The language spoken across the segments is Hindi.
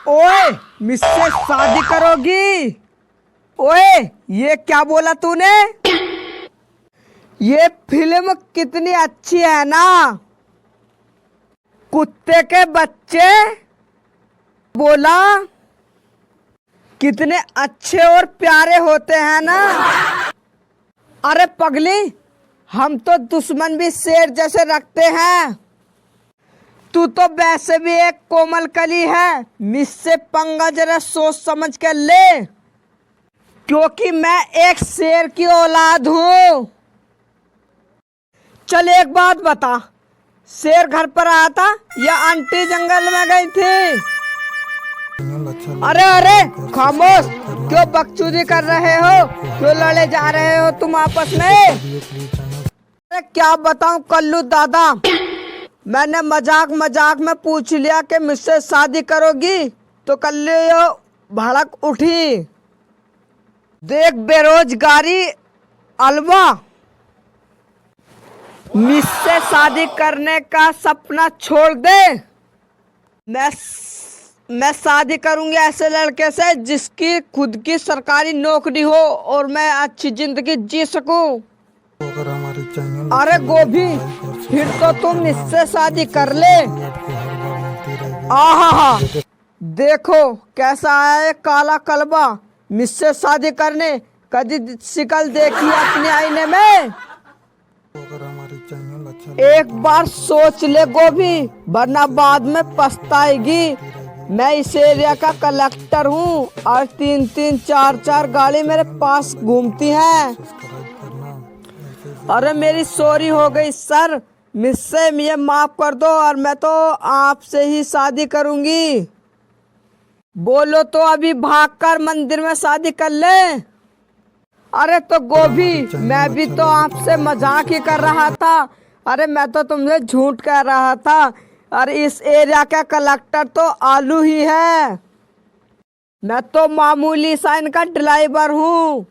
ओए, मुझसे शादी करोगी? ओए, ये क्या बोला तूने? ये फिल्म कितनी अच्छी है ना। कुत्ते के बच्चे बोला कितने अच्छे और प्यारे होते हैं ना। अरे पगली, हम तो दुश्मन भी शेर जैसे रखते हैं। तू तो वैसे भी एक कोमल कली है। मुझसे पंगा जरा सोच समझ कर ले, क्योंकि मैं एक शेर की औलाद हूँ। चल एक बात बता, शेर घर पर आया था या आंटी जंगल में गई थी? अरे अरे खामोश, क्यों बकचोदी कर रहे हो? क्यों लड़े जा रहे हो तुम आपस में? अरे क्या बताऊं कल्लू दादा, मैंने मजाक मजाक में पूछ लिया कि मुझसे शादी करोगी, तो कल्लू भड़क उठी। देख बेरोजगारी अलवा, मुझसे शादी करने का सपना छोड़ दे। मैं शादी करूंगी ऐसे लड़के से जिसकी खुद की सरकारी नौकरी हो और मैं अच्छी जिंदगी जी सकूं। अरे गोभी, फिर तो तुम मुझसे शादी कर ले। आहा, देखो कैसा है काला कलबा, मुझसे शादी करने। कभी शिकल देखी अपने आईने में? एक बार सोच ले गोभी, वरना बाद में पछताएगी। मैं इस एरिया का कलेक्टर हूँ और 3-3 4-4 गाड़ी मेरे पास घूमती हैं। अरे मेरी चोरी हो गई सर, मुझसे ये माफ कर दो और मैं तो आपसे ही शादी करूंगी। बोलो तो अभी भागकर मंदिर में शादी कर ले। अरे तो गोभी, मैं भी तो आपसे मजाक ही कर रहा था। अरे मैं तो तुमसे झूठ कह रहा था। अरे इस एरिया का कलेक्टर तो आलू ही है, मैं तो मामूली सा इनका ड्राइवर हूँ।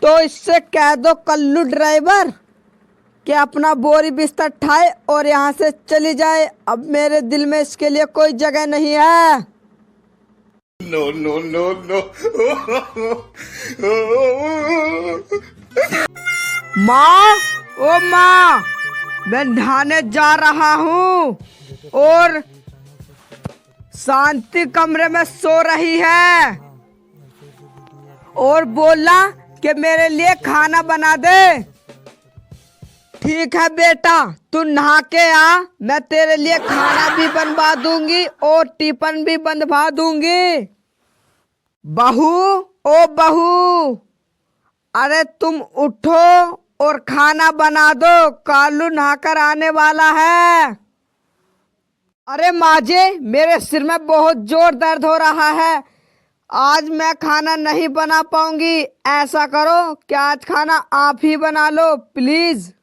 तो इससे कह दो कल्लू ड्राइवर कि अपना बोरी बिस्तर उठाए और यहाँ से चली जाए। अब मेरे दिल में इसके लिए कोई जगह नहीं है। No, no, no, no. माँ, ओ माँ, मैं नहाने जा रहा हूँ और शांति कमरे में सो रही है और बोला कि मेरे लिए खाना बना दे। ठीक है बेटा, तू नहा के आ, मैं तेरे लिए खाना भी बनवा दूंगी और टिफिन भी बनवा दूंगी। बहू, ओ बहू, अरे तुम उठो और खाना बना दो, कालू नहाकर आने वाला है। अरे माजे, मेरे सिर में बहुत जोर दर्द हो रहा है, आज मैं खाना नहीं बना पाऊंगी। ऐसा करो कि आज खाना आप ही बना लो प्लीज।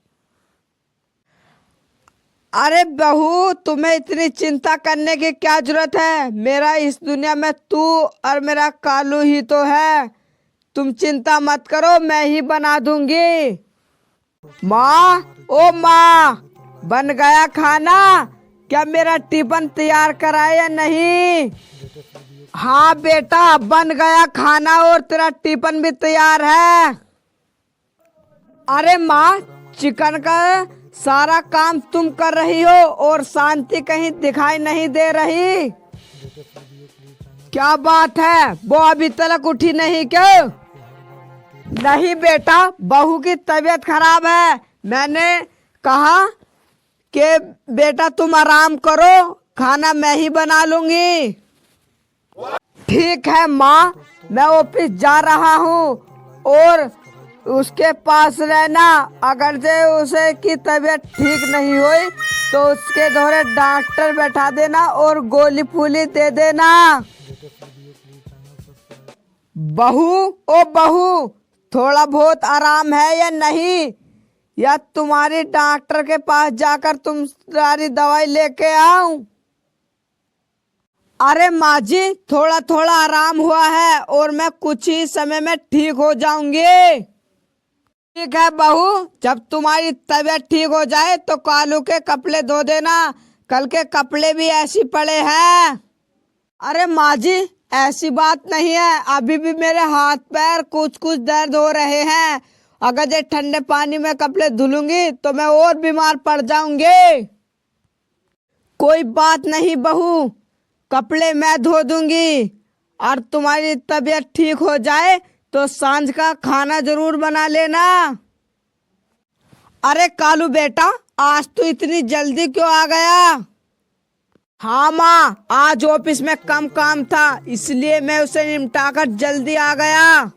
अरे बहू, तुम्हें इतनी चिंता करने की क्या जरूरत है? मेरा इस दुनिया में तू और मेरा कालू ही तो है। तुम चिंता मत करो, मैं ही बना दूंगी। माँ, ओ माँ, बन गया खाना? क्या मेरा टिफिन तैयार कराया या नहीं? हाँ बेटा, बन गया खाना और तेरा टिफिन भी तैयार है। अरे माँ, चिकन का सारा काम तुम कर रही हो और शांति कहीं दिखाई नहीं दे रही। क्या बात है, वो अभी तक उठी नहीं क्यों? नहीं बेटा, बहू की तबीयत खराब है। मैंने कहा कि बेटा तुम आराम करो, खाना मैं ही बना लूंगी। ठीक है माँ, मैं ऑफिस जा रहा हूँ और उसके पास रहना। अगर से उसे की तबीयत ठीक नहीं हुई तो उसके दौरे डॉक्टर बैठा देना और गोली फूली दे देना। बहू, ओ बहू, थोड़ा बहुत आराम है या नहीं? या तुम्हारी डॉक्टर के पास जाकर तुम्हारी दवाई लेके आऊं? अरे माँ जी, थोड़ा थोड़ा आराम हुआ है और मैं कुछ ही समय में ठीक हो जाऊंगी। ठीक है बहू, जब तुम्हारी तबीयत ठीक हो जाए तो कालू के कपड़े धो देना, कल के कपड़े भी ऐसे पड़े हैं। अरे माँ जी, ऐसी बात नहीं है, अभी भी मेरे हाथ पैर कुछ कुछ दर्द हो रहे हैं। अगर ये ठंडे पानी में कपड़े धुलूंगी तो मैं और बीमार पड़ जाऊंगी। कोई बात नहीं बहू, कपड़े मैं धो दूंगी और तुम्हारी तबीयत ठीक हो जाए तो सांझ का खाना जरूर बना लेना। अरे कालू बेटा, आज तो इतनी जल्दी क्यों आ गया? हाँ माँ, आज ऑफिस में कम काम था इसलिए मैं उसे निपटाकर जल्दी आ गया।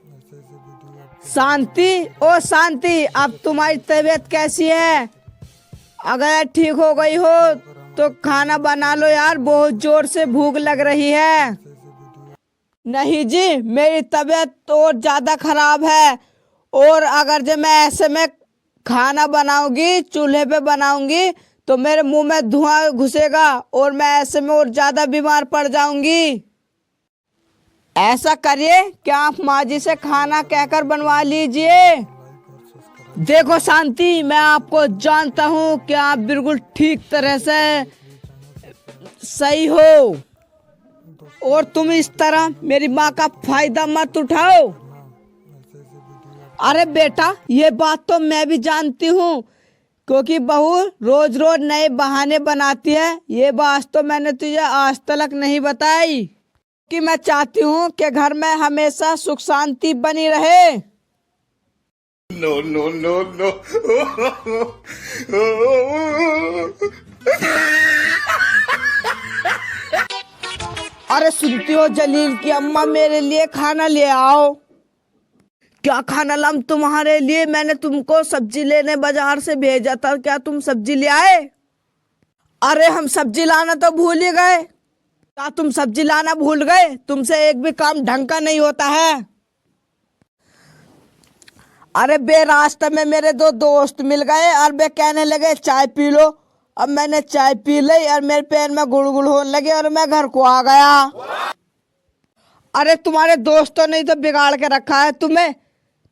शांति, ओ शांति, अब तुम्हारी तबीयत कैसी है? अगर ठीक हो गई हो तो खाना बना लो यार, बहुत जोर से भूख लग रही है। नहीं जी, मेरी तबीयत तो और ज्यादा खराब है, और अगर जब मैं ऐसे में खाना बनाऊंगी, चूल्हे पे बनाऊंगी तो मेरे मुंह में धुआं घुसेगा और मैं ऐसे में और ज्यादा बीमार पड़ जाऊंगी। ऐसा करिए कि आप माँ जी से खाना कहकर बनवा लीजिए। देखो शांति, मैं आपको जानता हूँ कि आप बिल्कुल ठीक तरह से सही हो, और तुम इस तरह मेरी माँ का फायदा मत उठाओ। अरे बेटा, ये बात तो मैं भी जानती हूँ, क्योंकि बहू रोज रोज नए बहाने बनाती है। ये बात तो मैंने तुझे आज तक नहीं बताई कि मैं चाहती हूँ कि घर में हमेशा सुख शांति बनी रहे। No, no, no, no. अरे सुनती हो जलील की अम्मा, मेरे लिए खाना ले आओ। क्या खाना लाऊं तुम्हारे लिए? मैंने तुमको सब्जी लेने बाजार से भेजा था, क्या तुम सब्जी ले आए? अरे हम सब्जी लाना तो भूल ही गए। क्या तुम सब्जी लाना भूल गए? तुमसे एक भी काम ढंग का नहीं होता है। अरे बे, रास्ते में मेरे दो दोस्त मिल गए और वे कहने लगे चाय पी लो। अब मैंने चाय पी ली और मेरे पैर में गुड़गुड़ होने लगे और मैं घर को आ गया। अरे तुम्हारे दोस्तों ने तो बिगाड़ के रखा है तुम्हें।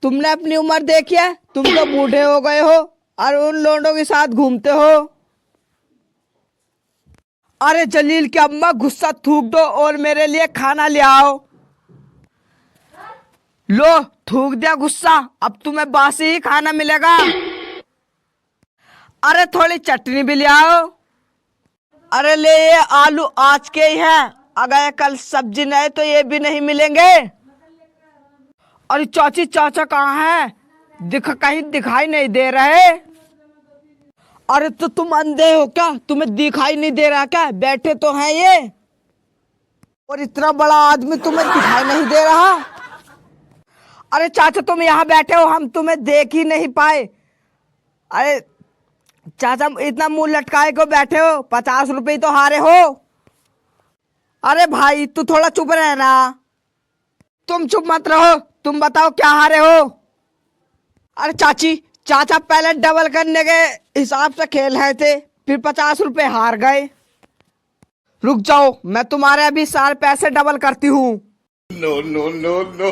तुमने अपनी उम्र देखी है? तुम तो बूढ़े हो गए हो और उन लोगों के साथ घूमते हो। अरे जलील की अम्मा, गुस्सा थूक दो और मेरे लिए खाना ले आओ। लो, थूक दिया गुस्सा, अब तुम्हें बासी ही खाना मिलेगा। अरे थोड़ी चटनी भी ले आओ। अरे ले, ये आलू आज के ही हैं, अगर कल सब्जी नहीं तो ये भी नहीं मिलेंगे। अरे चाची चाचा कहाँ हैं? कहीं दिखाई नहीं दे रहे। अरे तो तुम अंधे हो क्या? तुम्हें दिखाई नहीं दे रहा क्या? बैठे तो हैं ये, और इतना बड़ा आदमी तुम्हें दिखाई नहीं दे रहा। अरे चाचा, तुम यहाँ बैठे हो, हम तुम्हें देख ही नहीं पाए। अरे चाचा, इतना मुंह लटकाए को बैठे हो? 50 रुपए तो हारे हो। अरे भाई, तू थोड़ा चुप रहना। तुम चुप मत रहो, तुम बताओ क्या हारे हो? अरे चाची चाचा, पहले डबल करने के हिसाब से खेल रहे थे, फिर 50 रुपए हार गए। रुक जाओ, मैं तुम्हारे अभी सारे पैसे डबल करती हूँ। No, no, no, no.